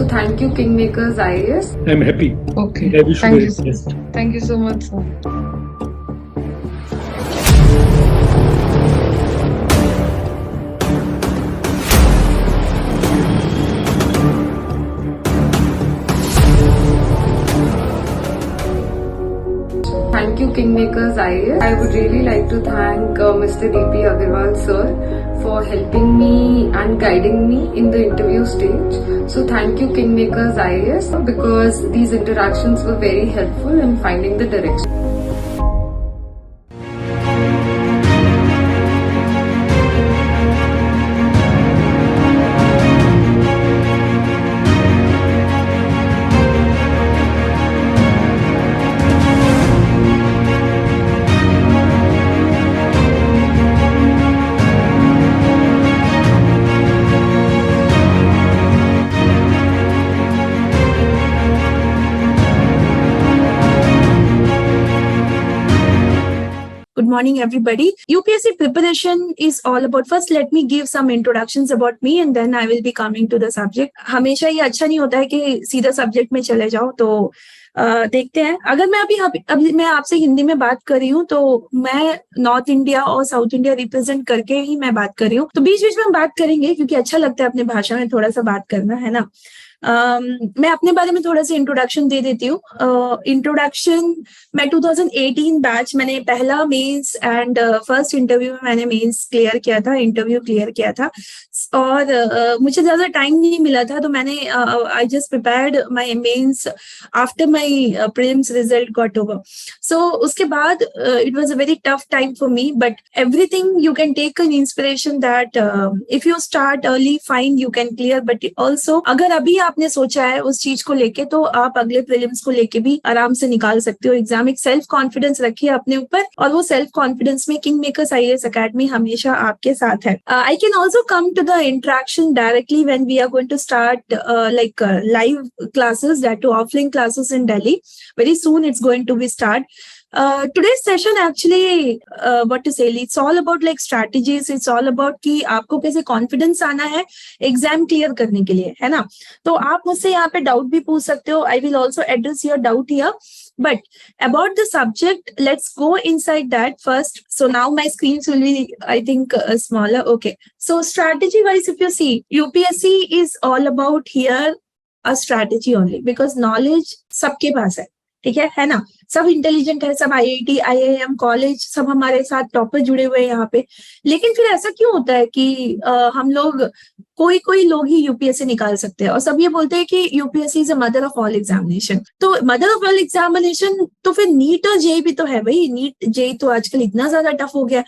So thank you, KingMakers IAS. I'm happy. Okay. I wish you Thank very you, sir. best. Thank you so much, sir. Thank you, KingMakers IAS. I would really like to thank Mr. D.P. Agarwal sir for helping me and guiding me in the interview stage. So thank you, KingMakers IAS, because these interactions were very helpful in finding the direction. Good morning, everybody. UPSC preparation is all about, first let me give some introductions about me and then I will be coming to the subject. हमेशा ये अच्छा नहीं होता है कि सीधा subject में चले जाओ, तो देखते हैं. अगर मैं अभी मैं आपसे हिंदी में बात कर रही हूँ तो मैं नॉर्थ इंडिया और साउथ इंडिया रिप्रेजेंट करके ही मैं बात कर रही हूँ, तो बीच बीच में हम बात करेंगे क्योंकि अच्छा लगता है अपने भाषा में थोड़ा सा बात करना, है ना. मैं अपने बारे में थोड़ा सा इंट्रोडक्शन दे देती हूँ. इंट्रोडक्शन, मैं 2018 बैच, मैंने पहला मेंस एंड फर्स्ट इंटरव्यू में मैंने मेंस क्लियर किया था, इंटरव्यू क्लियर किया था, और मुझे ज्यादा टाइम नहीं मिला था, तो मैंने I just prepared my mains after my prelims result got over. So उसके बाद it was a very tough time for me, but everything you can take an inspiration that if you start early fine you can clear, but also अगर अभी आपने सोचा है उस चीज को लेके तो आप अगले प्रीलिम्स को लेके भी आराम से निकाल सकते हो एग्जाम. एक सेल्फ कॉन्फिडेंस रखिए अपने ऊपर, और वो सेल्फ कॉन्फिडेंस में किंग मेकर्स आईएएस एकेडमी हमेशा आपके साथ है. I can also come to the interaction directly when we are going to start like live classes, that to offline classes in Delhi. Very soon it's going to be start. Today's session actually, what to say, it's all about like strategies. It's all about कि आपको कैसे confidence आना है exam clear करने के लिए, है ना. तो आप मुझसे यहाँ पे डाउट भी पूछ सकते हो. I will also address your doubt here. But about the subject, let's go inside that first. So now my screens will be, I think, smaller. Okay. So strategy wise, if you see, UPSC is all about here a strategy only, because knowledge सबके पास है, ठीक है ना. सब intelligent है, सब IIT, IIM, college, सब हमारे साथ टॉपर जुड़े हुए हैं यहाँ पे. लेकिन फिर ऐसा क्यों होता है कि हम लोग, कोई लोग ही यूपीएससी निकाल सकते हैं, और सब ये बोलते हैं कि UPSC is a mother of all examination. तो मदर ऑफ ऑल एग्जामिनेशन, तो फिर नीट और जेई भी तो है भाई. नीट जेई तो आजकल इतना ज्यादा टफ हो गया,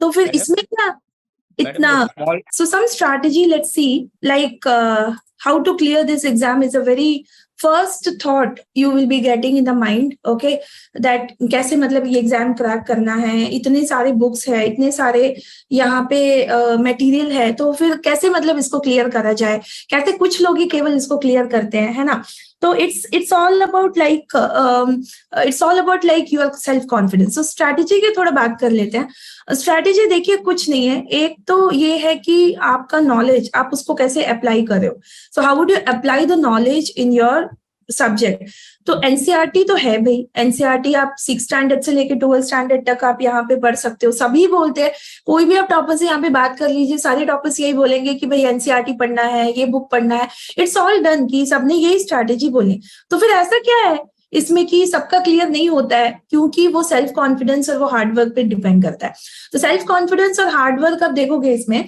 तो फिर इसमें क्या इतना. So some strategy, let's see, like how to clear this exam is a very first thought you will be getting in the mind, okay, that कैसे मतलब ये एग्जाम क्रैक करना है. इतने सारे बुक्स है, इतने सारे यहाँ पे मटेरियल है, तो फिर कैसे मतलब इसको क्लियर करा जाए, कैसे कुछ लोग ही केवल इसको क्लियर करते हैं, है ना. तो it's all about like your self confidence. So strategy की थोड़ा बात कर लेते हैं. स्ट्रैटेजी देखिए कुछ नहीं है, एक तो ये है कि आपका नॉलेज आप उसको कैसे अप्लाई कर रहे हो. So how would you apply the knowledge in your subject. तो एनसीईआरटी तो है भाई, एनसीईआरटी आप 6th स्टैंडर्ड से लेके 12th स्टैंडर्ड तक आप यहाँ पे पढ़ सकते हो. सभी बोलते हैं, कोई भी आप टॉपर से यहाँ पे बात कर लीजिए, सारे टॉपर्स यही बोलेंगे कि भाई एनसीईआरटी पढ़ना है, ये बुक पढ़ना है. इट्स ऑल डन कि सबने यही स्ट्रैटेजी बोली. तो फिर ऐसा क्या है इसमें कि सबका क्लियर नहीं होता है, क्योंकि वो सेल्फ कॉन्फिडेंस और वो हार्डवर्क पे डिपेंड करता है. तो सेल्फ कॉन्फिडेंस और हार्डवर्क आप देखोगे इसमें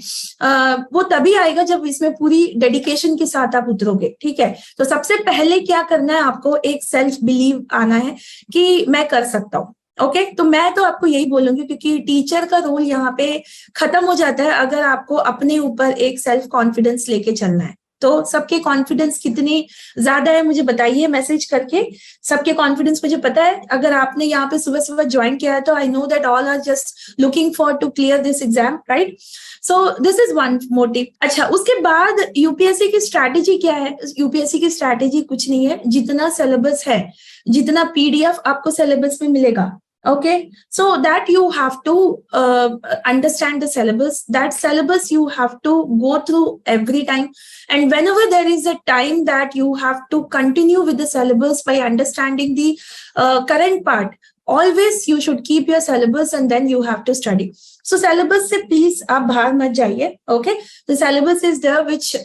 वो तभी आएगा जब इसमें पूरी डेडिकेशन के साथ आप उतरोगे, ठीक है. तो सबसे पहले क्या करना है, आपको एक सेल्फ बिलीव आना है कि मैं कर सकता हूँ. ओके, तो मैं तो आपको यही बोलूंगी, क्योंकि टीचर का रोल यहाँ पे खत्म हो जाता है अगर आपको अपने ऊपर एक सेल्फ कॉन्फिडेंस लेके चलना है. तो सबके कॉन्फिडेंस कितनी ज्यादा है मुझे बताइए मैसेज करके. सबके कॉन्फिडेंस मुझे पता है. अगर आपने यहाँ पे सुबह सुबह ज्वाइन किया है तो I know that all are just looking for to clear this exam, right. So this is one motive. अच्छा, उसके बाद यूपीएससी की स्ट्रैटेजी क्या है. यूपीएससी की स्ट्रैटेजी कुछ नहीं है, जितना सिलेबस है, जितना पीडीएफ आपको सिलेबस में मिलेगा, Okay, so that you have to understand the syllabus. That syllabus you have to go through every time, and whenever there is a time that you have to continue with the syllabus by understanding the current part, always you should keep your syllabus and then you have to study. So syllabus se please aap bahar mat jaiye. Okay, the syllabus is there which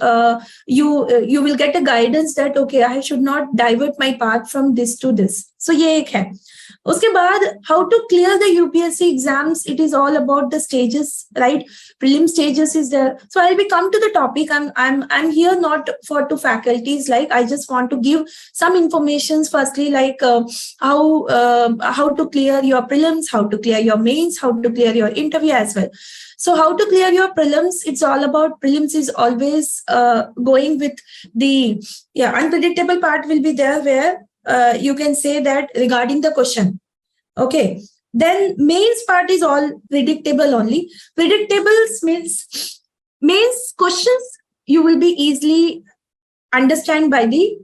you will get a guidance that okay, I should not divert my path from this to this. So ये एक है. उसके बाद how to clear the UPSC exams, it is all about the stages, right? Prelim stages is there. So I'll be come to the topic. I'm here not for two faculties, like I just want to give some informations firstly, like how to clear your prelims, how to clear your mains, how to clear your interview as well. So how to clear your prelims, it's all about prelims is always going with the unpredictable part will be there, where you can say that regarding the question. Okay. Then mains part is all predictable only. Predictables means mains questions you will be easily understand by the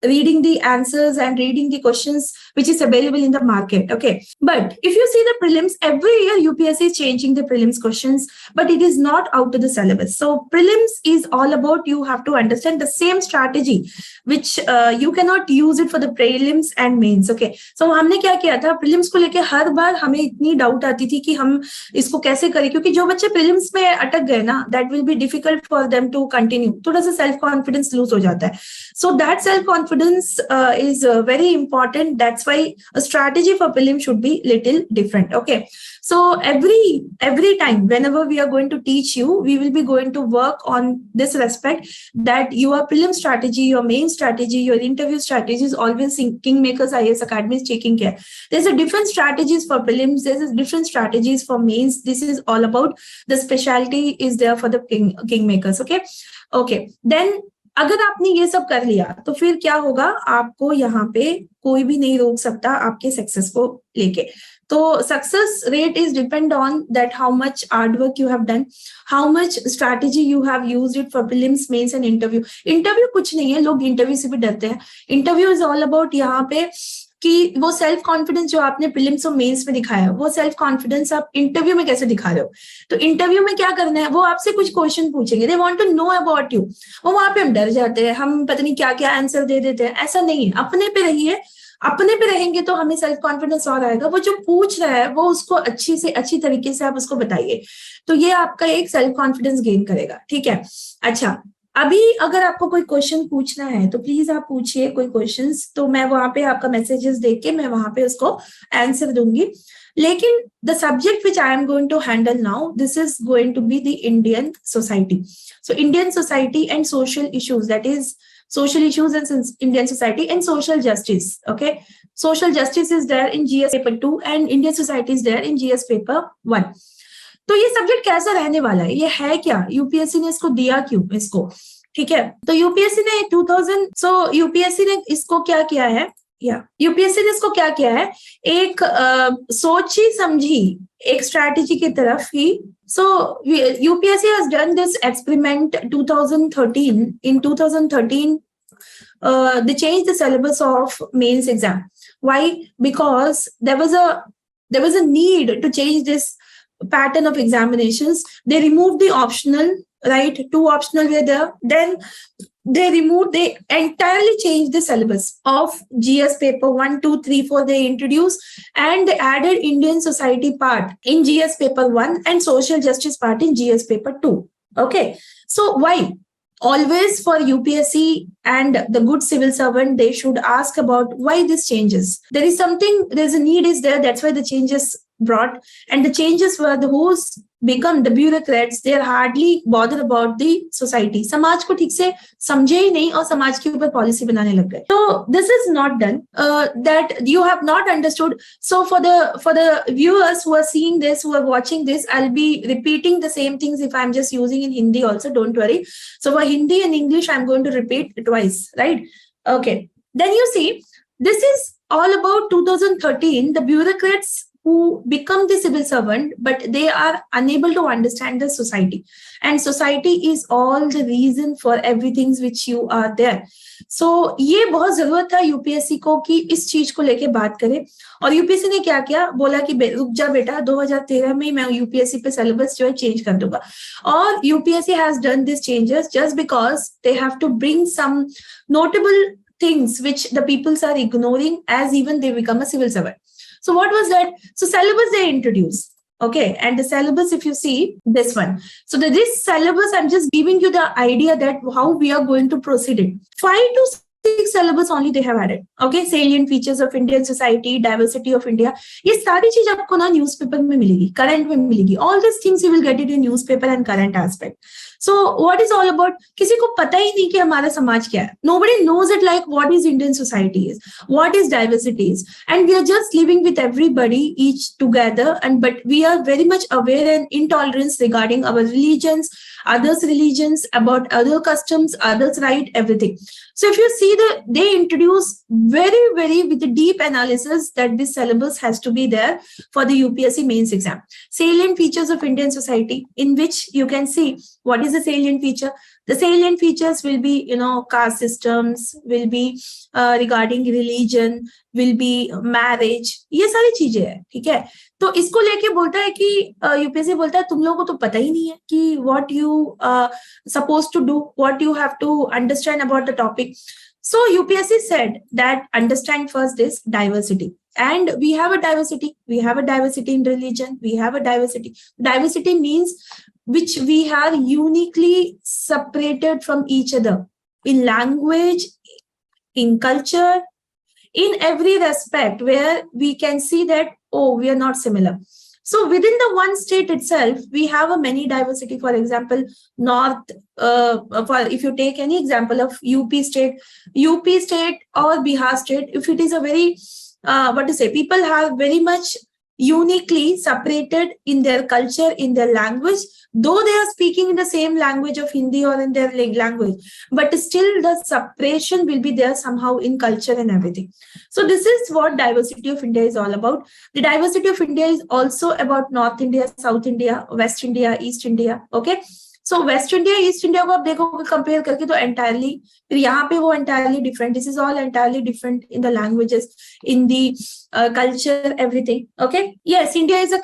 reading the answers and reading the questions which is available in the market. Okay. But if you see the prelims, every year UPSC is changing the prelims questions, but it is not out to the syllabus. So prelims is all about you have to understand the same strategy, which you cannot use it for the prelims and mains. Okay. So हमने क्या किया था, prelims को लेके हर बार हमें इतनी doubt आती थी कि हम इसको कैसे करें, क्योंकि जो बच्चे prelims में अटक गए ना, that will be difficult for them to continue. थोड़ा सा self confidence lose हो जाता है. So that self confidence is very important. That's why a strategy for prelim should be little different. Okay. So every time whenever we are going to teach you, we will be going to work on this respect, that your prelim strategy, your main strategy, your interview strategy is always in KingMakers IAS Academy is taking care. There's a different strategies for prelims. There's a different strategies for mains. This is all about the specialty is there for the KingMakers. Okay. Okay. Then अगर आपने ये सब कर लिया तो फिर क्या होगा, आपको यहाँ पे कोई भी नहीं रोक सकता आपके सक्सेस को लेके. तो success rate is depend on that how much hard work you have done, how much strategy you have used it for prelims, mains and interview. Interview कुछ नहीं है, लोग इंटरव्यू से भी डरते हैं. इंटरव्यू इज ऑल अबाउट यहाँ पे कि वो सेल्फ कॉन्फिडेंस जो आपने प्रीलिम्स और मेंस में दिखाया, वो सेल्फ कॉन्फिडेंस आप इंटरव्यू में कैसे दिखा रहे हो. तो इंटरव्यू में क्या करना है, वो आपसे कुछ क्वेश्चन पूछेंगे, they want to know about you. वो वहां पे हम डर जाते हैं, हम पता नहीं क्या क्या आंसर दे देते हैं. ऐसा नहीं है, अपने पे रहिए. अपने पे रहेंगे तो हमें सेल्फ कॉन्फिडेंस और आएगा. वो जो पूछ रहा है वो उसको अच्छी से अच्छी तरीके से आप उसको बताइए, तो ये आपका एक सेल्फ कॉन्फिडेंस गेन करेगा. ठीक है. अच्छा, अभी अगर आपको कोई क्वेश्चन पूछना है तो प्लीज आप पूछिए कोई क्वेश्चंस, तो मैं वहां पे आपका मैसेजेस देख के मैं वहां पे उसको आंसर दूंगी. लेकिन the subject which I am going to handle now, this is going to be the Indian society. So Indian society and social issues, that is social issues in Indian society and social justice. Okay, social justice is there in GS paper 2 and Indian society is there in GS paper 1. तो ये subject कैसा रहने वाला है, ये है क्या, UPSC ने इसको दिया क्यों इसको. ठीक है. तो यूपीएससी ने 2000 यूपीएससी ने इसको क्या किया है, यूपीएससी ने इसको क्या किया है, एक सोची समझी एक स्ट्रैटेजी की तरफ ही. So UPSC has done this experiment 2013. In 2013, they changed the syllabus of mains exam. Why? Because there was a need to change this pattern of examinations. They removed the optional, right? 2 optional were there. Then they entirely changed the syllabus of GS paper 1, 2, 3, 4. They introduced and they added Indian society part in GS paper 1 and social justice part in GS paper 2. Okay. So why? Always for UPSC and the good civil servant, they should ask about why this changes. There's a need is there. That's why the changes brought, and the changes were the who's become the bureaucrats. They are hardly bothered about the society. समाज को ठीक से समझे ही नहीं और समाज के ऊपर पॉलिसी बनाने लग गए. So this is not done. That you have not understood. So for the viewers who are seeing this, who are watching this, I'll be repeating the same things if I'm just using in Hindi also. Don't worry. So for Hindi and English, I'm going to repeat twice. Right? Okay. Then you see, this is all about 2013. The bureaucrats who become the civil servant, but they are unable to understand the society. And society is all the reason for everything which you are there. So ये बहुत जरूरत था UPSC को कि इस चीज को लेके बात करें. और यूपीएससी ने क्या किया, बोला कि रुक जा बेटा, 2013 में मैं यूपीएससी पे सिलेबस जो है चेंज कर दूंगा. और UPSC has done this changes just because they have to bring some notable things which the peoples are ignoring as even they become a civil servant. So what was that? So syllabus they introduced. Okay, and the syllabus, if you see this one, so this syllabus, I'm just giving you the idea that how we are going to proceed it. 5 to 6 syllabus only they have added. Okay, salient features of Indian society, diversity of India. ये सारी चीज आपको ना newspaper में मिलेगी, current में मिलेगी. All these things you will get it in newspaper and current aspect. So what is all about? किसी को पता ही नहीं कि हमारा समाज क्या है. Nobody knows it, like what is Indian society is, what is diversity is, and we are just living with everybody each together. And but we are very much aware and intolerance regarding our religions, others' religions, about other customs, others' right, everything. So if you see they introduce very with a deep analysis that this syllabus has to be there for the UPSC mains exam. Salient features of Indian society, in which you can see what is the salient feature. The salient features will be, caste systems, will be regarding religion, will be marriage. ये सारी चीजें है, ठीक है. तो इसको लेके बोलता है कि यूपीएससी बोलता है तुम लोगों को तो पता ही नहीं है कि what you supposed to do, what you have to understand about the topic. So UPSC said that understand first this diversity. And we have a diversity. We have a diversity in religion. We have a diversity. Diversity means which we are uniquely separated from each other in language, in culture, in every respect, where we can see that, oh, we are not similar. So within the one state itself, we have a many diversity. For example, North, if you take any example of UP state or Bihar state, if it is a very, people have very much uniquely separated in their culture, in their language, though they are speaking in the same language of Hindi or in their language, but still the separation will be there somehow in culture and everything. So this is what diversity of India is all about. The diversity of India is also about North India, South India, West India, East India. Okay. So West India, East India को आप देखोगे compare करके तो entirely, फिर यहाँ पे वो entirely different. This is all entirely different in the languages, in the culture, everything. Okay. Yes, India is a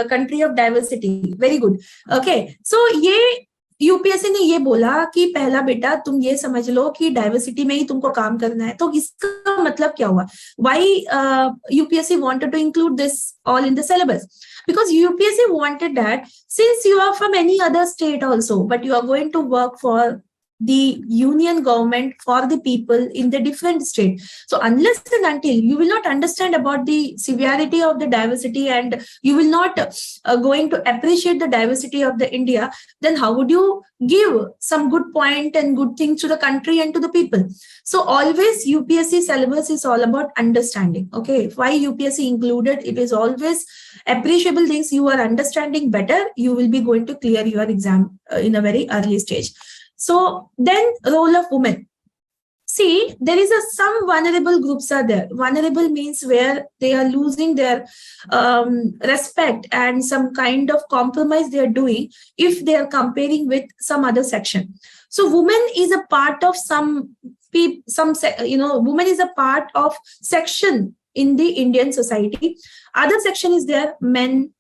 country of diversity. Very good. Okay. So ये यूपीएससी ने ये बोला कि पहला बेटा तुम ये समझ लो कि डाइवर्सिटी में ही तुमको काम करना है. तो इसका मतलब क्या हुआ? Why UPSC wanted to include this all in the syllabus? Because UPSC wanted that since you are from any other state also, but you are going to work for the union government, for the people in the different state. So unless and until you will not understand about the severity of the diversity and you will not going to appreciate the diversity of the India, then how would you give some good point and good things to the country and to the people? So always UPSC syllabus is all about understanding. Okay, why UPSC included? It is always appreciable things you are understanding better. You will be going to clear your exam in a very early stage. So then role of women. See, there is some vulnerable groups are there. Vulnerable means where they are losing their respect and some kind of compromise they are doing if they are comparing with some other section. So women is a part of women is a part of section in the Indian society. Other section is there, men,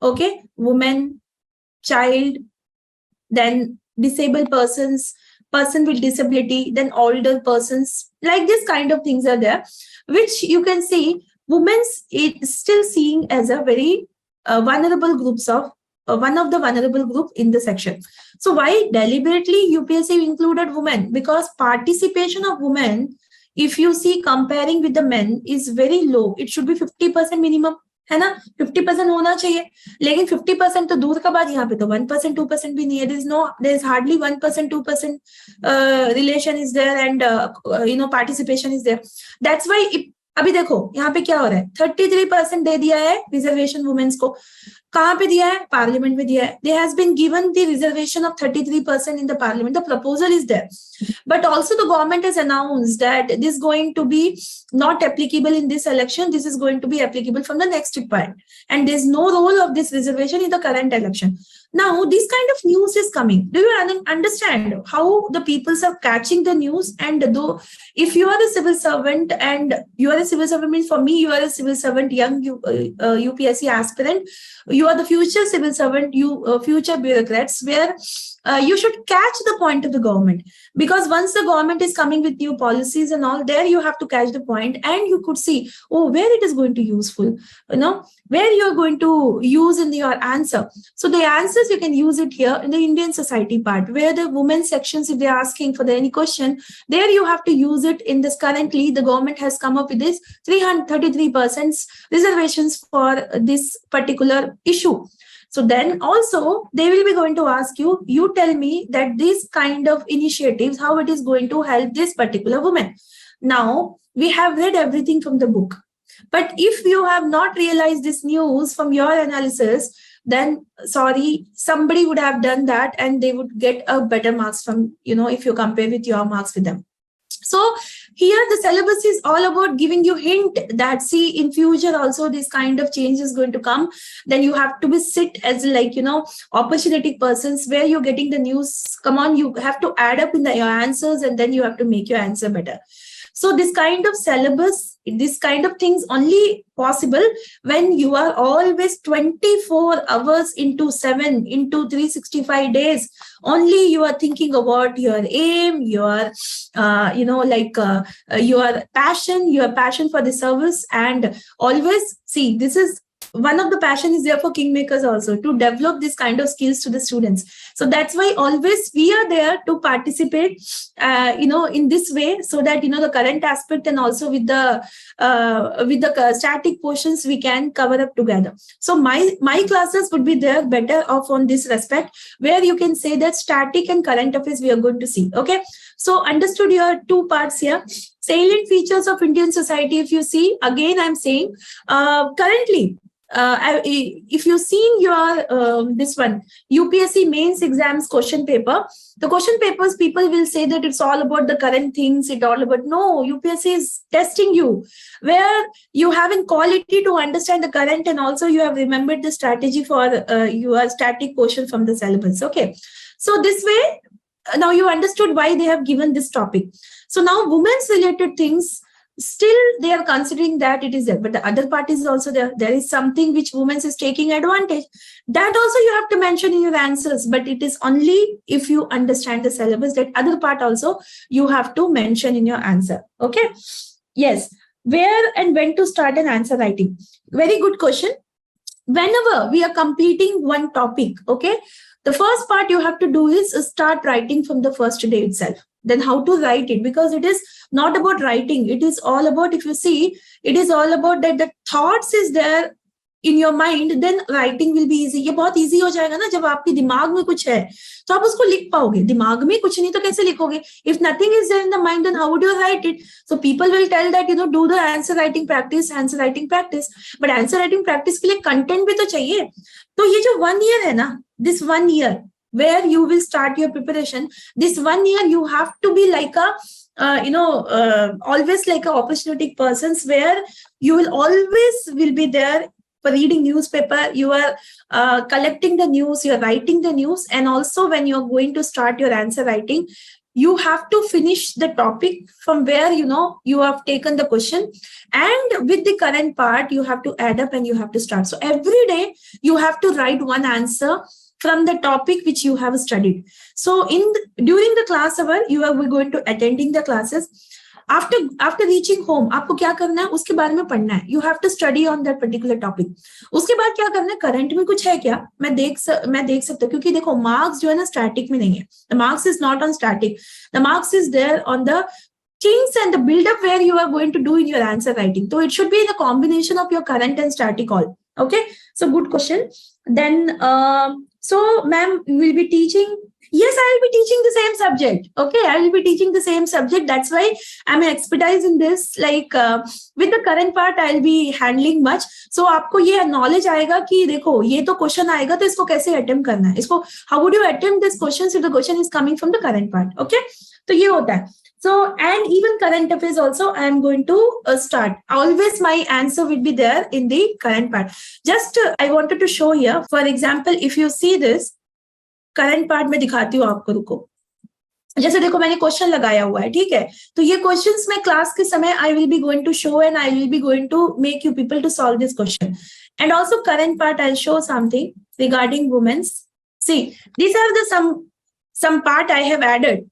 okay, women, child, then disabled persons, person with disability, then older persons, like this kind of things are there, which you can see women's is still seen as a very vulnerable groups of one of the vulnerable group in the section. So why deliberately UPSC included women? Because participation of women, if you see comparing with the men, is very low. It should be 50% minimum. है ना, 50% होना चाहिए, लेकिन 50% तो दूर का बात, यहाँ पे तो 1%, 2% भी नहीं है. There is hardly 1%, 2% relation is there and participation is there. That's why अभी देखो यहाँ पे क्या हो रहा है, 33% दे दिया है रिजर्वेशन वुमेन्स को. कहाँ पे दिया है? पार्लियामेंट में दिया है. There has been given the reservation of 33% in the parliament. The proposal is there, but also the government has announced that this is going to be not applicable in this election. This is going to be applicable from the next point, and there's no role of this reservation in the current election. Now, this kind of news is coming. Do you understand how the peoples are catching the news? And though, if you are a civil servant, and you are a civil servant means for me, you are a civil servant, young UPSC aspirant, you are the future civil servant, future bureaucrats, where you should catch the point of the government, because once the government is coming with new policies and all, there you have to catch the point, and you could see, oh, where it is going to useful, where you are going to use in your answer. So the answers, you can use it here in the Indian society part, where the women sections, if they are asking for any question, there you have to use it in this. Currently, the government has come up with this 333% reservations for this particular issue. So then also they will be going to ask you, you tell me that this kind of initiatives, how it is going to help this particular woman. Now, we have read everything from the book, but if you have not realized this news from your analysis, then sorry, somebody would have done that and they would get a better marks from, if you compare with your marks with them. So here the syllabus is all about giving you hint that, see, in future also this kind of change is going to come. Then you have to be sit as opportunistic persons, where you're getting the news. Come on, you have to add up in your answers, and then you have to make your answer better. So this kind of syllabus, this kind of things only possible when you are always 24 hours into 7 into 365 days. Only you are thinking about your aim, your your passion for the service, and always see, this is one of the passion is there for Kingmakers also, to develop this kind of skills to the students. So that's why always we are there to participate, in this way, so that, the current aspect and also with the static portions we can cover up together. So my classes would be there better off on this respect, where you can say that static and current affairs we are going to see. Okay. So understood your two parts here. Salient features of Indian society. If you see, again, I'm saying, currently, if you've seen your this one UPSC mains exams question paper, the question papers, people will say that it's all about the current things, it's all about, no, UPSC is testing you, where you have in quality to understand the current, and also you have remembered the strategy for your static portion from the syllabus. Okay, so this way now you understood why they have given this topic. So now women's related things, still they are considering that it is there, but the other part is also there. There is something which women is taking advantage. That also you have to mention in your answers, but it is only if you understand the syllabus. That other part also you have to mention in your answer. Okay. Yes. Where and when to start an answer writing? Very good question. Whenever we are completing one topic, okay, the first part you have to do is start writing from the first day itself. Then how to write it, because it is not about writing, it is all about, if you see, it is all about that the thoughts is there in your mind, then writing will be easy. ये बहुत easy हो जाएगा ना, जब आपके दिमाग में कुछ है तो आप उसको लिख पाओगे. दिमाग में कुछ नहीं तो कैसे लिखोगे? If nothing is there in the mind, then how would you write it? So people will tell that, do the answer writing practice. But answer writing practice के लिए content भी तो चाहिए. तो ये जो 1 year है ना, this 1 year where you will start your preparation, this 1 year you have to be like a always like a opportunistic persons, where you will always will be there for reading newspaper, you are collecting the news, you are writing the news, and also when you are going to start your answer writing, you have to finish the topic from where you have taken the question, and with the current part you have to add up and you have to start. So every day you have to write one answer from the topic which you have studied. So during the class hour, you are going to attending the classes. After reaching home, आपको क्या करना है, उसके बारे में पढ़ना है. You have to study on that particular topic. उसके बाद क्या करना है, करंट में कुछ है क्या, मैं देख सकता हूँ, क्योंकि देखो मार्क्स जो है ना स्टैटिक में नहीं है. The marks is not on static. The marks is there on the things and the build up where you are going to do in your answer writing. So it should be the combination of your current and static all. Okay, so good question. Then So, ma'am, will be teaching. Yes, I will be teaching the same subject. Okay, I will be teaching the same subject. That's why I'm expertise in this. Like with the current part, I'll be handling much. So आपको ये knowledge आएगा कि देखो ये तो question आएगा तो इसको कैसे attempt करना है. इसको how would you attempt this question if the question is coming from the current part? Okay, तो ये होता है. So, and even current affairs also, I am going to start. Always my answer will be there in the current part. Just I wanted to show here. For example, if you see this, current part में दिखाती हूँ आपको, रुको. जैसे देखो मैंने question लगाया हुआ है, ठीक है. तो ये क्वेश्चंस मैं क्लास के समय I will be going to show and I will be going to make you people to solve this question. And also current part I'll show something regarding women's. See, these are the some part I have added.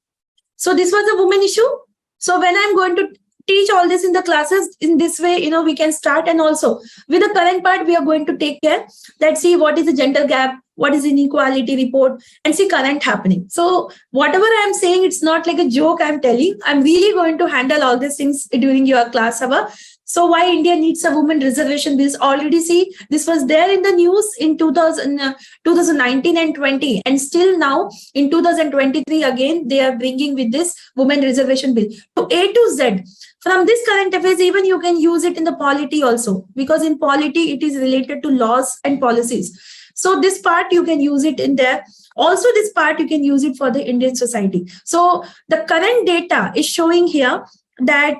So this was a woman issue. So when I'm going to teach all this in the classes in this way, you know, we can start. And also with the current part, we are going to take care. Let's see what is the gender gap, what is inequality report, and see current happening. So whatever I'm saying, it's not like a joke I'm telling. I'm really going to handle all these things during your class hour. So why India needs a women reservation bills? Already see, this was there in the news in 2019 and 20. And still now in 2023, again, they are bringing with this women reservation bill. To A to Z. From this current affairs, even you can use it in the polity also. Because in polity, it is related to laws and policies. So this part, you can use it in there. Also, this part, you can use it for the Indian society. So the current data is showing here that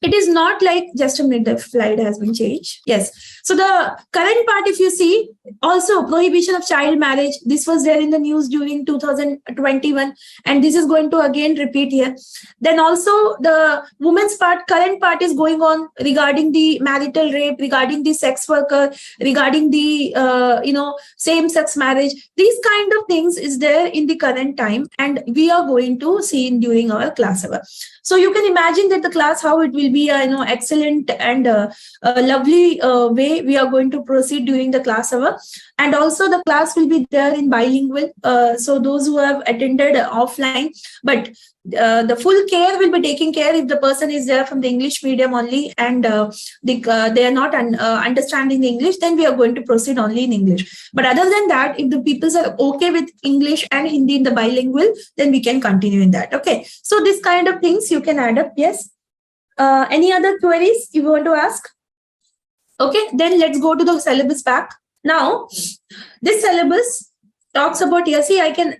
it is not like, just a minute, the slide has been changed. Yes, so the current part, if you see, also prohibition of child marriage, this was there in the news during 2021, and this is going to again repeat here. Then also the women's part, current part is going on regarding the marital rape, regarding the sex worker, regarding the same-sex marriage. These kind of things is there in the current time, and we are going to see during our class hour. So you can imagine that the class, how it will be excellent and lovely way we are going to proceed during the class hour. And also the class will be there in bilingual. So those who have attended offline, but the full care will be taking care if the person is there from the English medium only and they are not understanding the English, then we are going to proceed only in English. But other than that, if the people are okay with English and Hindi in the bilingual, then we can continue in that. Okay. So this kind of things you can add up. Yes. Any other queries you want to ask? Okay. Then let's go to the syllabus pack. Now, this syllabus talks about, yes, see, I can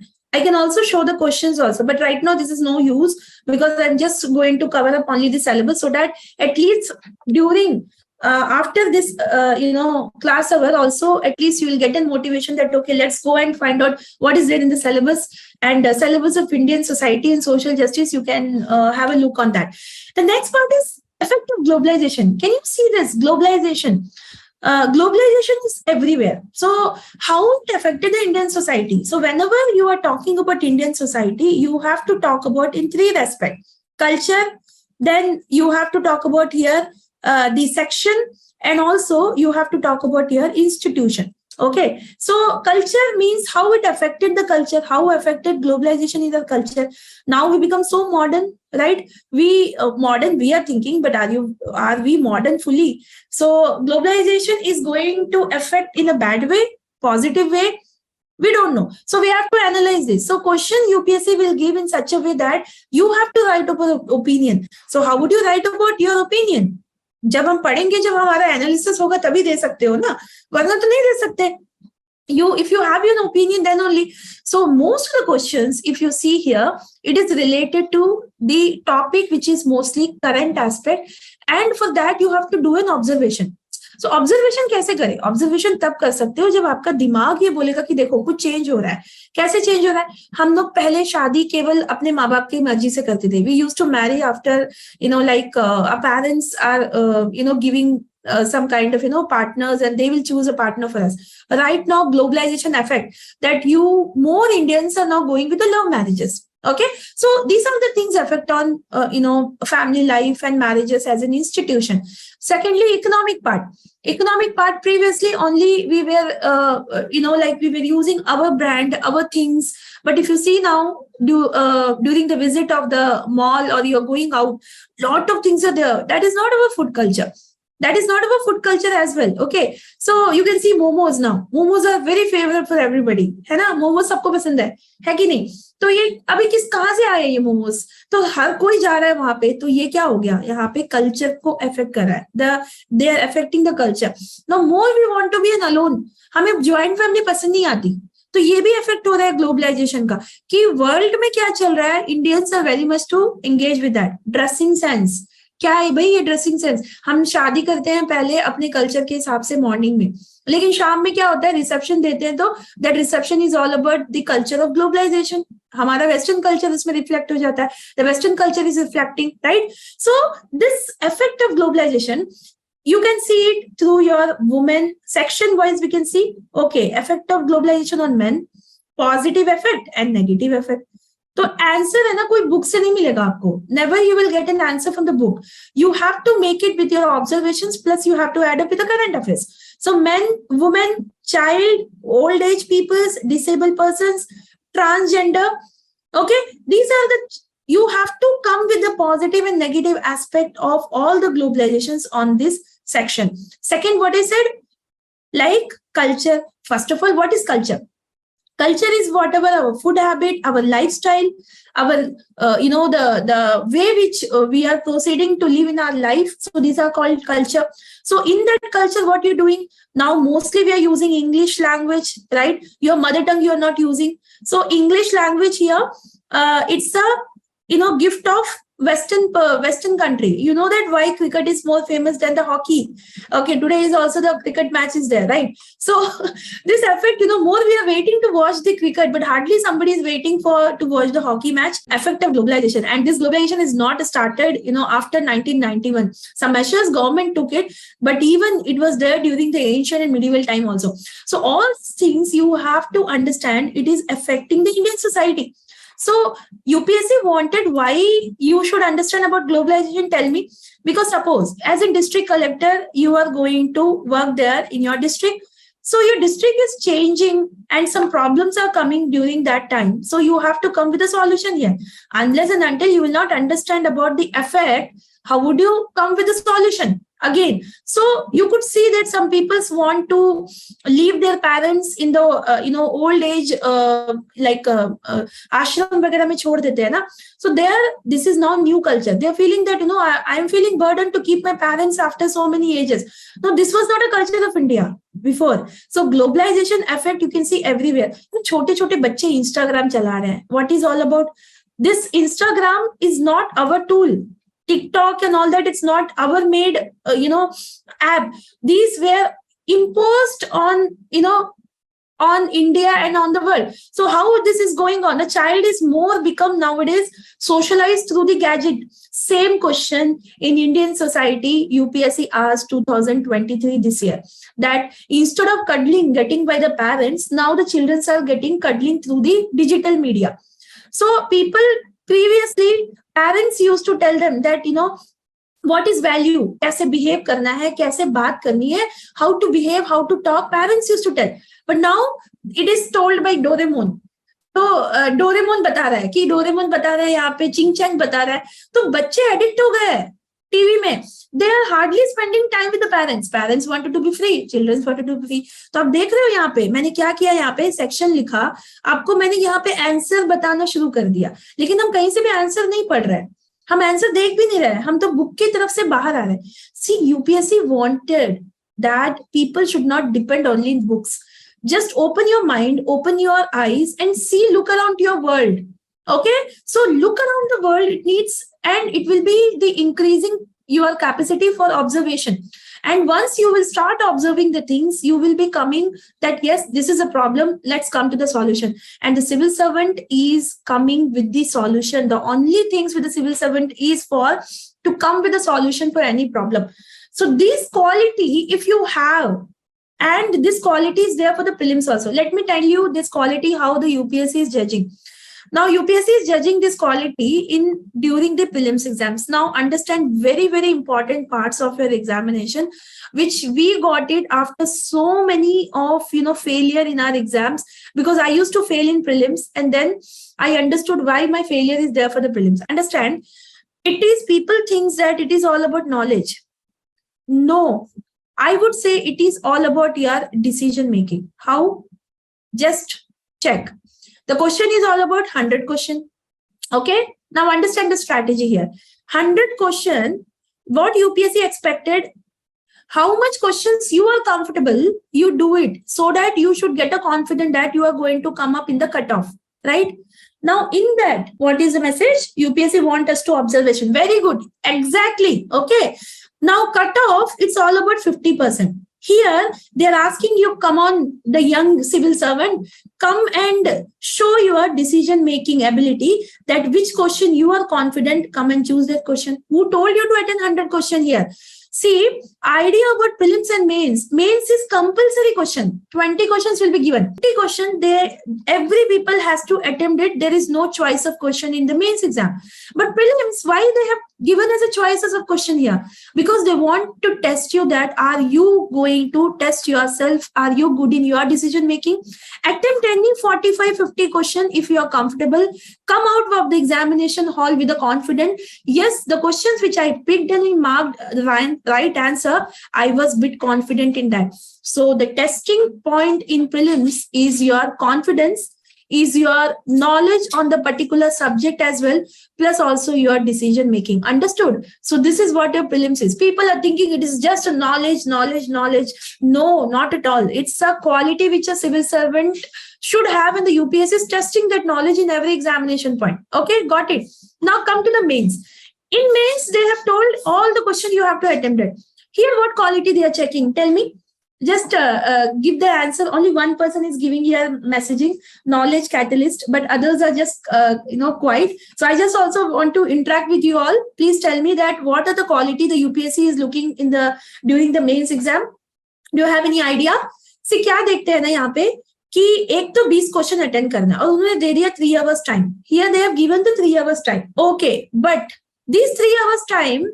also show the questions also, but right now this is no use because I'm just going to cover up only the syllabus so that at least during after this class hour also, at least you will get a motivation that okay, let's go and find out what is there in the syllabus and syllabus of Indian society and social justice. You can have a look on that. The next part is effect of globalization. Can you see this globalization? Globalization is everywhere. So how it affected the Indian society? So whenever you are talking about Indian society, you have to talk about in three aspects: culture, then you have to talk about here the section, and also you have to talk about here institution. Okay, so culture means how it affected the culture, how affected globalization in the culture. Now we become so modern, right? We are thinking, but are we modern fully? So globalization is going to affect in a bad way, positive way. We don't know. So we have to analyze this. So question UPSC will give in such a way that you have to write up an opinion. So how would you write about your opinion? जब हम पढ़ेंगे, जब हमारा analysis होगा तभी दे सकते हो ना, वरना तो नहीं दे सकते. If you have your opinion, then only. So most of the questions, if you see here, it is related to the topic which is mostly current aspect, and for that you have to do an observation. So observation कैसे करें? Observation तब कर सकते हो जब आपका दिमाग ये बोलेगा कि देखो कुछ चेंज हो रहा है. कैसे चेंज हो रहा है? हम लोग पहले शादी केवल अपने माँ बाप की मर्जी से करते थे. We used to marry after our parents are giving some kind of partners, and they will choose a partner for us. Right now, globalization effect that more Indians are now going with the love marriages. Okay, so these are the things affect on family life and marriages as an institution. Secondly, economic part. Economic part, previously only we were we were using our brand, our things. But if you see now, during the visit of the mall or you're going out, lot of things are there. That is not our food culture. That is not our food culture as well. Okay, so you can see momos now. Momos are very favorite for everybody, है ना? Momos सबको पसंद है कि नहीं? तो ये अभी कहाँ से आए ये मोमोज? तो हर कोई जा रहा है वहां पे, तो ये क्या हो गया? यहाँ पे कल्चर को अफेक्ट कर रहा है. They are affecting the culture. Now more we want to be an alone. हमें ज्वाइंट फैमिली पसंद नहीं आती. तो ये भी इफेक्ट हो रहा है ग्लोबलाइजेशन का, कि वर्ल्ड में क्या चल रहा है. Indians are very much to engage with that. Dressing sense क्या है भाई? ये ड्रेसिंग सेंस, हम शादी करते हैं पहले अपने कल्चर के हिसाब से मॉर्निंग में, लेकिन शाम में क्या होता है, रिसेप्शन देते हैं, तो that reception is all about the culture of globalisation. हमारा वेस्टर्न कल्चर इसमें रिफ्लेक्ट हो जाता है. The western culture is reflecting, right? So this effect of globalisation, you can see it through your women section wise. We can see, okay, effect of globalization on men, positive effect and negative effect. तो answer है ना, कोई book से नहीं मिलेगा आपको. Never you will get an answer from the book. You have to make it with your observations, plus you have to add up with the current affairs. So men, women, child, old age peoples, disabled persons, transgender, okay, these are the, you have to come with the positive and negative aspect of all the globalizations on this section. Second, what I said, like culture. First of all, what is culture? Culture is whatever our food habit, our lifestyle, our the way which we are proceeding to live in our life. So these are called culture. So in that culture, what you're doing now, mostly we are using English language, right? Your mother tongue you are not using. So English language here, it's a gift of Western country. You know that why cricket is more famous than the hockey. Okay, today is also the cricket match is there, right? So this effect, more we are waiting to watch the cricket, but hardly somebody is waiting to watch the hockey match. Effect of globalization, and this globalization is not started after 1991. Some measures government took it, but even it was there during the ancient and medieval time also. So all things you have to understand, it is affecting the Indian society. So UPSC wanted why you should understand about globalization. Tell me, because suppose as a district collector, you are going to work there in your district. So your district is changing and some problems are coming during that time. So you have to come with a solution here. Unless and until you will not understand about the effect, how would you come with a solution? Again, so you could see that some people want to leave their parents in the old age, like ashram वगैरह में छोड़ देते हैं ना. So there, this is now new culture. They are feeling that I am feeling burdened to keep my parents after so many ages. No, this was not a culture of India before. So globalization effect you can see everywhere. छोटे छोटे बच्चे Instagram चला रहे हैं. What is all about? This Instagram is not our tool. TikTok and all that, it's not our made app. These were imposed on on India and on the world. So how this is going on? A child is more become nowadays socialized through the gadget. Same question in Indian society, UPSC asked 2023 this year, that instead of cuddling getting by the parents, now the children are getting cuddling through the digital media. So people previously, parents used to tell them that what is value, कैसे behave करना है, कैसे बात करनी है, how to behave, how to talk, parents used to tell. But now it is told by Doraemon. तो Doraemon बता रहा है कि डोरेमोन बता रहा है, यहाँ पे चिंग चैंग बता रहा है, तो बच्चे एडिक्ट हो गए टीवी में. They are hardly spending time with the parents. Parents wanted to be free, children wanted to be free. तो आप देख रहे हो यहाँ पे मैंने क्या किया, यहाँ पे सेक्शन लिखा, आपको मैंने यहाँ पे आंसर बताना शुरू कर दिया, लेकिन हम कहीं से भी आंसर नहीं पढ़ रहे हैं, हम आंसर देख भी नहीं रहे हैं, हम तो बुक की तरफ से बाहर आ रहे हैं. See, UPSC wanted that people should not depend only in books. Just open your mind, open your eyes and see, look around your world. Okay, so look around the world. It needs, and it will be the increasing your capacity for observation. And once you will start observing the things, you will be coming that yes, this is a problem, let's come to the solution. And the civil servant is coming with the solution. The only things with the civil servant is for to come with a solution for any problem. So this quality, if you have, and this quality is there for the prelims also. Let me tell you this quality, how the UPSC is judging. Now UPSC is judging this quality during the prelims exams. Now understand very, very important parts of your examination, which we got it after so many of failure in our exams, because I used to fail in prelims and then I understood why my failure is there for the prelims. Understand, it is people thinks that it is all about knowledge. No, I would say it is all about your decision making. How? Just check. The question is all about 100 question. Okay. Now understand the strategy here. 100 question, what UPSC expected, how much questions you are comfortable, you do it so that you should get a confidence that you are going to come up in the cutoff, right? Now, in that, what is the message? UPSC want us to observation. Very good. Exactly. Okay. Now, cutoff, it's all about 50%. Here, they're asking you, come on, the young civil servant, come and show your decision-making ability, that which question you are confident, come and choose that question. Who told you to attend 100 question here? See, idea about prelims and mains. Mains is compulsory question. 20 questions will be given. 20 question, every people has to attempt it. There is no choice of question in the mains exam. But prelims, why they have given as a choices of question here? Because they want to test you that are you going to test yourself? Are you good in your decision making? Attempt any 45-50 question if you are comfortable. Come out of the examination hall with a confidence. Yes, the questions which I picked and marked right answer, I was a bit confident in that. So the testing point in prelims is your confidence, is your knowledge on the particular subject as well, plus also your decision making. Understood? So this is what your prelims is. People are thinking it is just a knowledge. No, not at all. It's a quality which a civil servant should have, and the UPSC is testing that knowledge in every examination point. Okay, got it. Now come to the mains. In mains, they have told all the questions you have to attempt it. Here, what quality they are checking? Tell me. Just give the answer. Only one person is giving here messaging, knowledge catalyst, but others are just, quiet. So I just also want to interact with you all. Please tell me that what are the quality the UPSC is looking in during the mains exam. Do you have any idea? See, क्या देखते हैं ना यहाँ पे कि एक तो 20 question attend करना और उन्होंने दे दिया 3 hours time. Here they have given the 3 hours time. Okay, but these 3 hours time,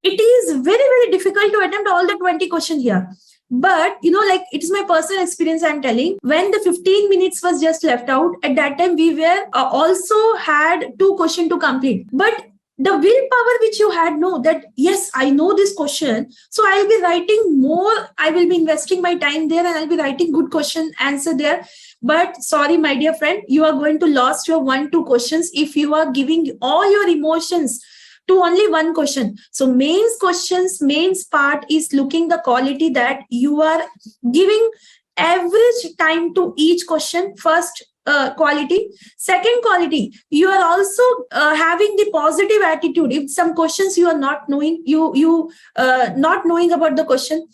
it is very, very difficult to attempt all the 20 questions here. But, like it is my personal experience I'm telling, when the 15 minutes was just left out, at that time we were also had 2 questions to complete. But the willpower which you had, that yes, I know this question, so I'll be writing more, I will be investing my time there and I'll be writing good question answer there. But sorry, my dear friend, you are going to lose your 1-2 questions if you are giving all your emotions to only one question. So mains part is looking the quality that you are giving average time to each question. First quality. Second quality, you are also having the positive attitude. If some questions you are not knowing, you not knowing about the question.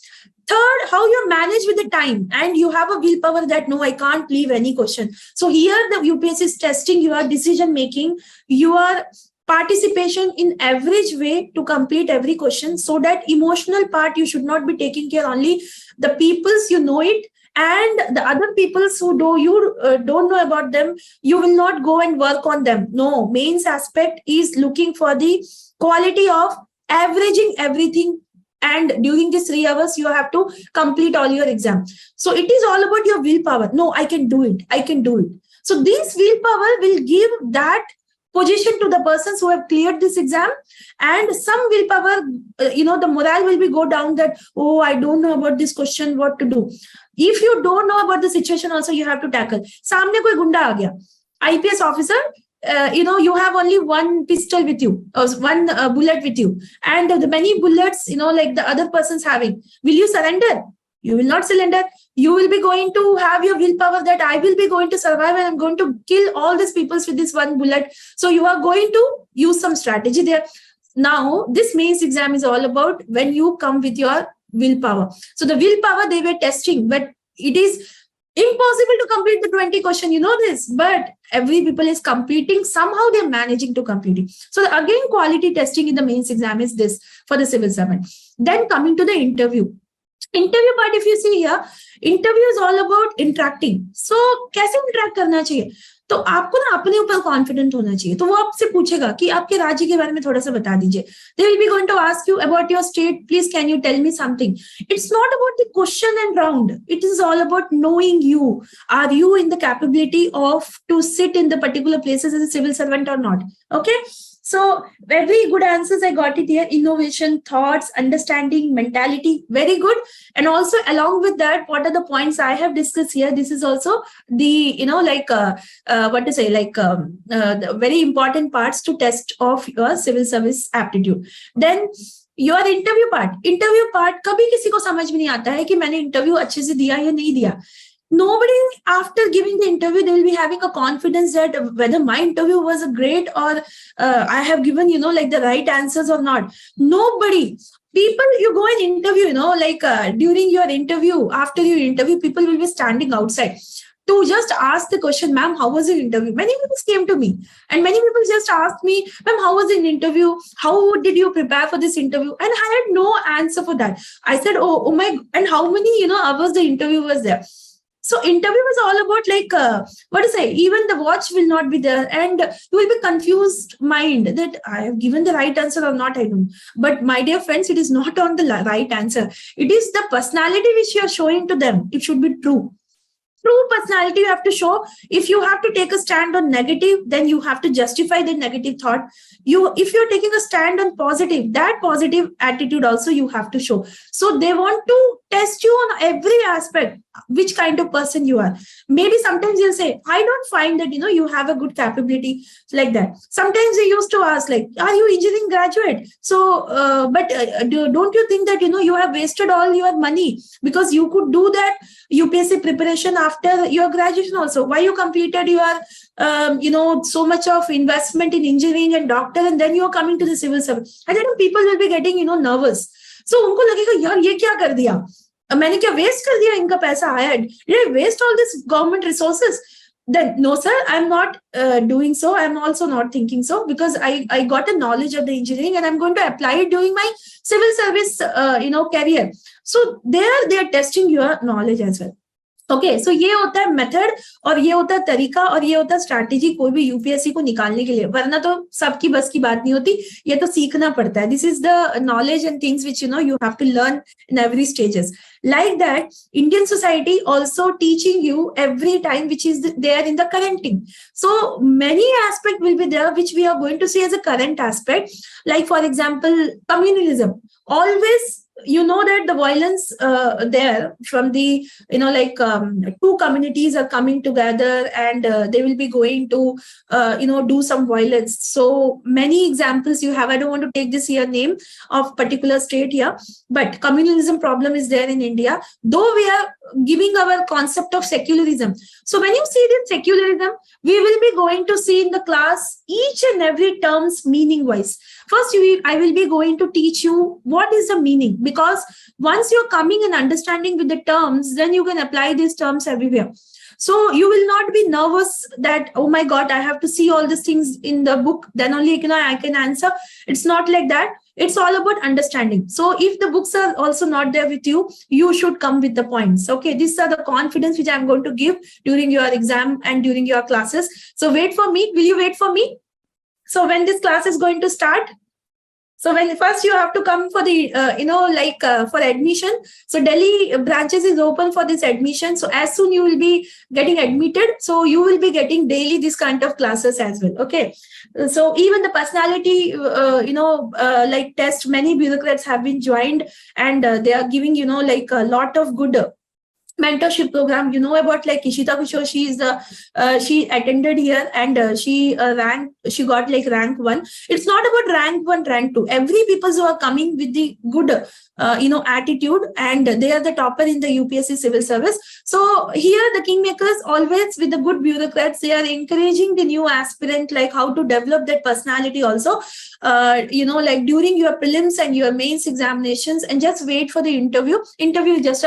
Third, how you manage with the time, and you have a willpower that no, I can't leave any question. So here the UPSC is testing your decision making, your participation in average way to complete every question, so that emotional part you should not be taking care only the peoples you know it, and the other peoples who don't know about them, you will not go and work on them. No, mains aspect is looking for the quality of averaging everything, and during these 3 hours you have to complete all your exam. So it is all about your willpower. No, I can do it. So this willpower will give that position to the persons who have cleared this exam, and some willpower, the morale will be go down that, oh, I don't know about this question, what to do. If you don't know about the situation also, you have to tackle. Samne koi gunda aa gaya, IPS officer, you have only one pistol with you, or one bullet with you, and the many bullets, like the other person's having. Will you surrender? You will not surrender. You will be going to have your willpower that I will be going to survive and I'm going to kill all these people with this one bullet. So you are going to use some strategy there. Now, this mains exam is all about when you come with your willpower. So the willpower they were testing, but it is impossible to complete the 20 question, this, but every people is completing, somehow they're managing to complete it. So again, quality testing in the mains exam is this for the civil servant. Then coming to the interview part, if you see here, interview is all about interacting. So कैसे interact करना चाहिए? तो आपको ना अपने ऊपर confident होना चाहिए. तो वो आपसे पूछेगा कि आपके राज्य के बारे में थोड़ा सा बता दीजिए. They will be going to ask you about your state. Please, can you tell me something? It's not about the question and round. It is all about knowing you. Are you in the capability of to sit in the particular places as a civil servant or not? Okay. So very good answers I got it here. Innovation, thoughts, understanding, mentality, very good. And also along with that, what are the points I have discussed here? This is also the what to say, the very important parts to test of your civil service aptitude. Then your interview part कभी किसी को समझ में नहीं आता है कि मैंने इंटरव्यू अच्छे से दिया या नहीं दिया. Nobody after giving the interview, they will be having a confidence that whether my interview was great or I have given, like the right answers or not. Nobody. People, you go and interview, during your interview, after your interview, people will be standing outside to just ask the question, ma'am, how was your interview? Many people came to me and many people just asked me, ma'am, how was the interview? How did you prepare for this interview? And I had no answer for that. I said, oh my, and how many, hours the interview was there? So interview was all about what to say, even the watch will not be there and you will be confused mind that I have given the right answer or not, I don't. But my dear friends, it is not on the right answer. It is the personality which you are showing to them. It should be true. True personality you have to show. If you have to take a stand on negative, then you have to justify the negative thought. If you're taking a stand on positive, that positive attitude also you have to show. So they want to test you on every aspect, which kind of person you are. Maybe sometimes you'll say, I don't find that, you have a good capability, like that. Sometimes they used to ask, like, are you engineering graduate? So, don't you think that, you have wasted all your money because you could do that UPSC preparation after your graduation also? Why you completed your, so much of investment in engineering and doctor and then you're coming to the civil service? I think people will be getting, nervous. So उनको लगेगा यार ये क्या कर दिया, मैंने क्या waste कर दिया इनका पैसा आया, did I waste all this government resources? Then no sir, I'm not doing so. I'm also not thinking so, because I got a knowledge of the engineering and I'm going to apply it during my civil service career. So they are testing your knowledge as well. Okay, so ये होता है method और ये होता है तरीका और ये होता है स्ट्रैटेजी कोई भी यूपीएससी को निकालने के लिए, वरना तो सबकी बस की बात नहीं होती, ये तो सीखना पड़ता है. This is the knowledge and things which you have to learn in every stages. Like that, Indian society also teaching you every time, which is there in the currenting. So many aspects will be there, which we are going to see as a current aspect. Like for example, communalism. Always, that the violence there from the, two communities are coming together and they will be going to, do some violence. So many examples you have. I don't want to take this here name of particular state here, but communalism problem is there in India, though we are giving our concept of secularism. So when you see this secularism, we will be going to see in the class each and every terms meaning wise. First, I will be going to teach you what is the meaning, because once you're coming and understanding with the terms, then you can apply these terms everywhere. So you will not be nervous that, oh my God, I have to see all these things in the book, then only I can answer. It's not like that. It's all about understanding. So if the books are also not there with you, you should come with the points. Okay, these are the confidence which I'm going to give during your exam and during your classes. So wait for me. Will you wait for me? So when this class is going to start? So when first you have to come for the, for admission. So Delhi branches is open for this admission. So as soon you will be getting admitted, so you will be getting daily this kind of classes as well. Okay. So even the personality, test, many bureaucrats have been joined and they are giving, a lot of good mentorship program. About like Kishore, she is she attended here and she got like rank 1. It's not about rank 1, rank 2. Every people who are coming with the good attitude and they are the topper in the UPSC civil service. So here the kingmakers always with the good bureaucrats, they are encouraging the new aspirant like how to develop that personality also, during your prelims and your mains examinations, and just wait for the interview. Interview is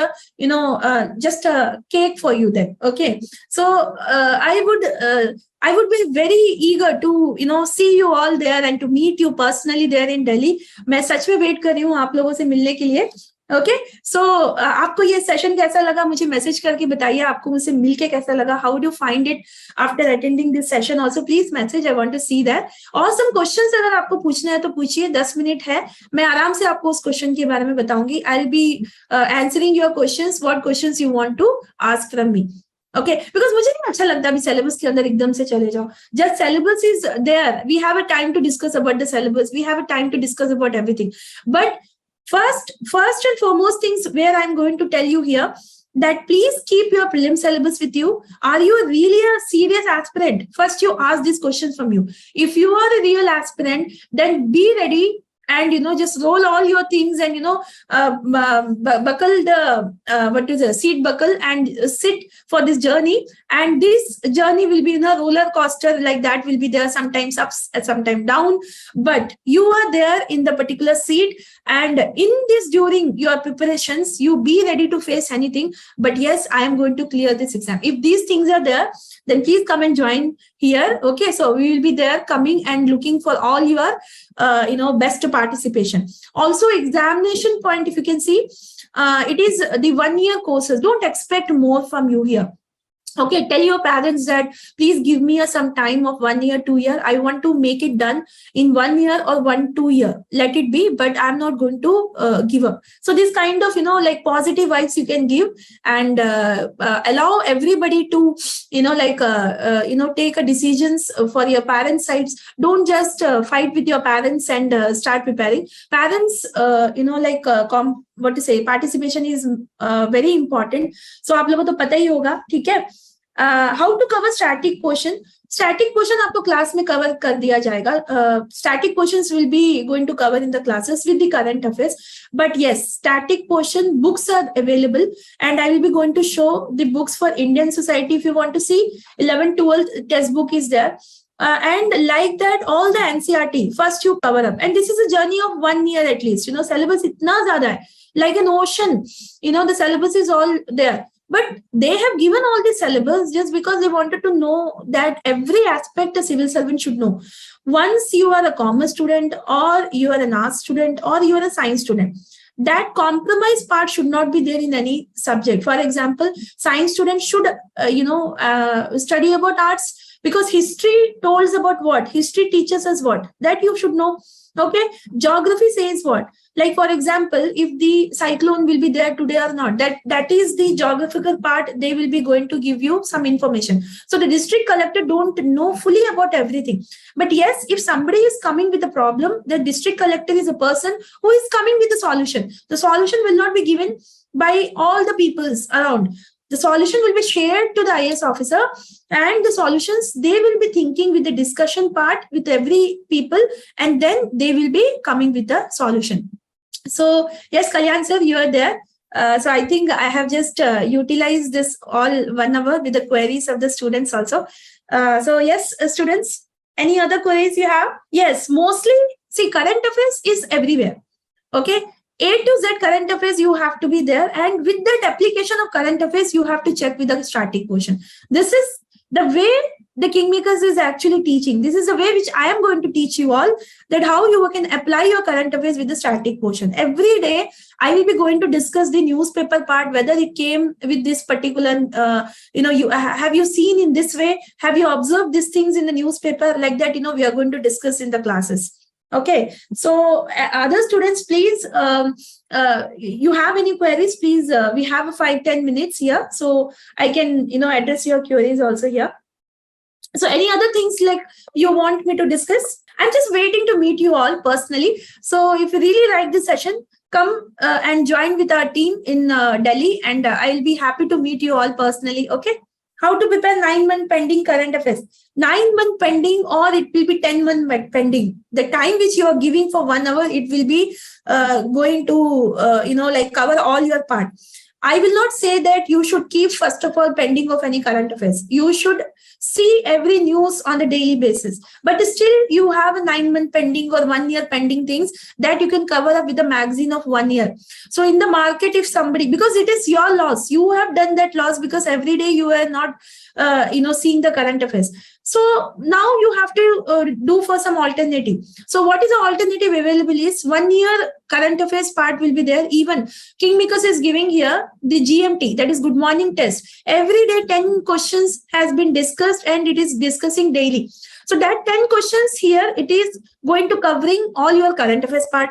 just a cake for you then. Okay. So I would be very eager to, see you all there and to meet you personally there in Delhi. मैं सच में wait कर रही हूँ आप लोगों से मिलने के लिए. ओके, सो आपको ये सेशन कैसा लगा मुझे मैसेज करके बताइए. आपको मुझसे मिलके कैसा लगा? How do find it after attending this session? Also please message, I want to see that. और सम क्वेश्चंस अगर आपको पूछना है तो पूछिए. 10 मिनट है, मैं आराम से आपको उस क्वेश्चन के बारे में बताऊंगी. I will be answering your questions, what questions you want to ask from me. Okay, because मुझे नहीं अच्छा लगता अभी syllabus के अंदर एकदम से चले जाओ. Just syllabus is there. We have a time to discuss about the syllabus. We have a time to discuss about everything. But first and foremost things where I'm going to tell you here, that please keep your prelim syllabus with you. Are you really a serious aspirant? First, you ask these questions from you. If you are a real aspirant, then be ready and just roll all your things and buckle the seat buckle and sit for this journey. And this journey will be roller coaster, like that will be there, sometimes ups and sometimes down, but you are there in the particular seat. And in this, during your preparations, you be ready to face anything. But yes, I am going to clear this exam. If these things are there, then please come and join here. Okay, so we will be there coming and looking for all your best participation. Also, examination point, if you can see, it is the 1 year courses. Don't expect more from you here. Okay, tell your parents that please give me some time of 1 year, 2 year. I want to make it done in 1 year or 2 year. Let it be, but I'm not going to give up. So this kind of, like positive vibes you can give and allow everybody to, take a decisions for your parents' sides. Don't just fight with your parents and start preparing. Parents, participation is very important. So आप लोगों को तो पता ही होगा, ठीक है? How to cover static portion? Static portion आपको class में cover कर दिया जाएगा. Static portions will be going to cover in the classes with the current affairs. But yes, static portion books are available, and I will be going to show the books for Indian society. If you want to see, 11th, 12th test book is there. And like that, all the NCERT, first you cover up. And this is a journey of 1 year at least. Syllabus itna zyada hai. Like an ocean, the syllabus is all there. But they have given all the syllabus just because they wanted to know that every aspect a civil servant should know. Once you are a commerce student, or you are an arts student, or you are a science student, that compromise part should not be there in any subject. For example, science students should, study about arts, because history tells about what? History teaches us what? That you should know. Okay, geography says what? Like, for example, if the cyclone will be there today or not, that is the geographical part. They will be going to give you some information. So the district collector don't know fully about everything. But yes, if somebody is coming with a problem, the district collector is a person who is coming with a solution. The solution will not be given by all the peoples around. The solution will be shared to the IAS officer, and the solutions they will be thinking with the discussion part with every people, and then they will be coming with the solution. So yes, Kalyan sir, you are there. So I think I have just utilized this all 1 hour with the queries of the students also. So yes, students, any other queries you have? Yes, mostly, see, current affairs is everywhere. Okay. A to Z current affairs, you have to be there. And with that application of current affairs, you have to check with the static portion. This is the way the KingMakers is actually teaching. This is the way which I am going to teach you all, that how you can apply your current affairs with the static portion. Every day, I will be going to discuss the newspaper part, whether it came with this particular, have you seen in this way? Have you observed these things in the newspaper? Like that, we are going to discuss in the classes. Okay, so other students, please, you have any queries, please, we have 5-10 minutes here, so I can, address your queries also here. So any other things like you want me to discuss? I'm just waiting to meet you all personally. So if you really like this session, come and join with our team in Delhi, and I'll be happy to meet you all personally. Okay. How to prepare 9-month pending current affairs? 9-month pending, or it will be 10-month pending. The time which you are giving for 1 hour, it will be going to, cover all your part. I will not say that you should keep, first of all, pending of any current affairs. You should see every news on a daily basis. But still, you have a 9-month pending or 1 year pending things that you can cover up with a magazine of 1 year. So in the market, if somebody, because it is your loss, you have done that loss because every day you are not, seeing the current affairs. So now you have to do for some alternative. So what is the alternative available is 1 year current affairs part will be there. Even KingMakers is giving here the GMT, that is good morning test. Every day 10 questions has been discussed, and it is discussing daily. So that 10 questions here, it is going to covering all your current affairs part.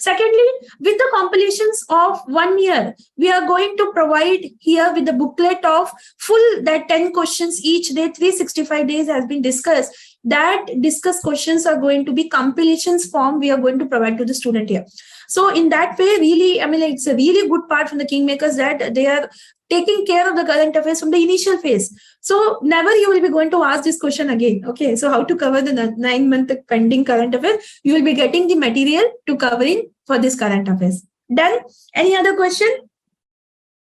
Secondly, with the compilations of 1 year, we are going to provide here with the booklet of full that 10 questions each day, 365 days has been discussed. That discussed questions are going to be compilations form we are going to provide to the student here. So in that way, really, I mean, like, it's a really good part from the Kingmakers that they are taking care of the current affairs from the initial phase. So never you will be going to ask this question again. Okay, so how to cover the 9-month pending current affairs? You will be getting the material to covering for this current affairs. Done? Any other question?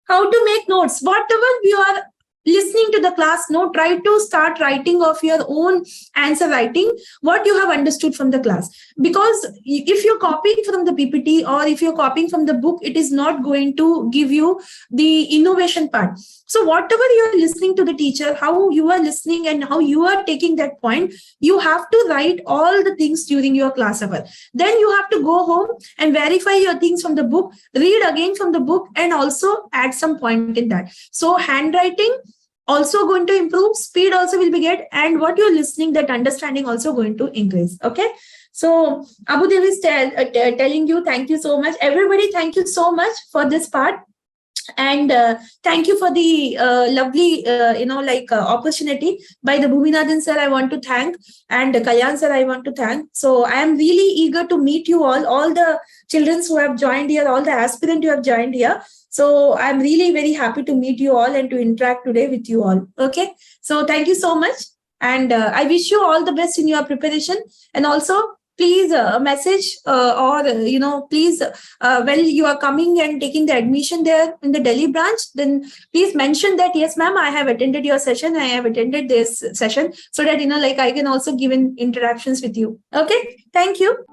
How to make notes? Whatever you are listening to the class, try to start writing of your own answer writing, what you have understood from the class. Because if you're copying from the PPT or if you're copying from the book, it is not going to give you the innovation part. So whatever you're listening to the teacher, how you are listening and how you are taking that point, you have to write all the things during your class hour. Then you have to go home and verify your things from the book, read again from the book, and also add some point in that. So handwriting also going to improve, speed also will be get, and what you're listening, that understanding also going to increase. Okay, so Abu Dev is telling you thank you so much. Everybody, thank you so much for this part. And thank you for the lovely opportunity by the Bhuminathan sir, I want to thank, and Kalyan sir, I want to thank. So I am really eager to meet you all the children who have joined here, all the aspirants who have joined here. So I'm really very happy to meet you all and to interact today with you all. Okay, so thank you so much, and I wish you all the best in your preparation. And also, please message please when you are coming and taking the admission there in the Delhi branch, then please mention that yes ma'am, I have attended your session, I have attended this session, so that I can also give in interactions with you. Okay, thank you.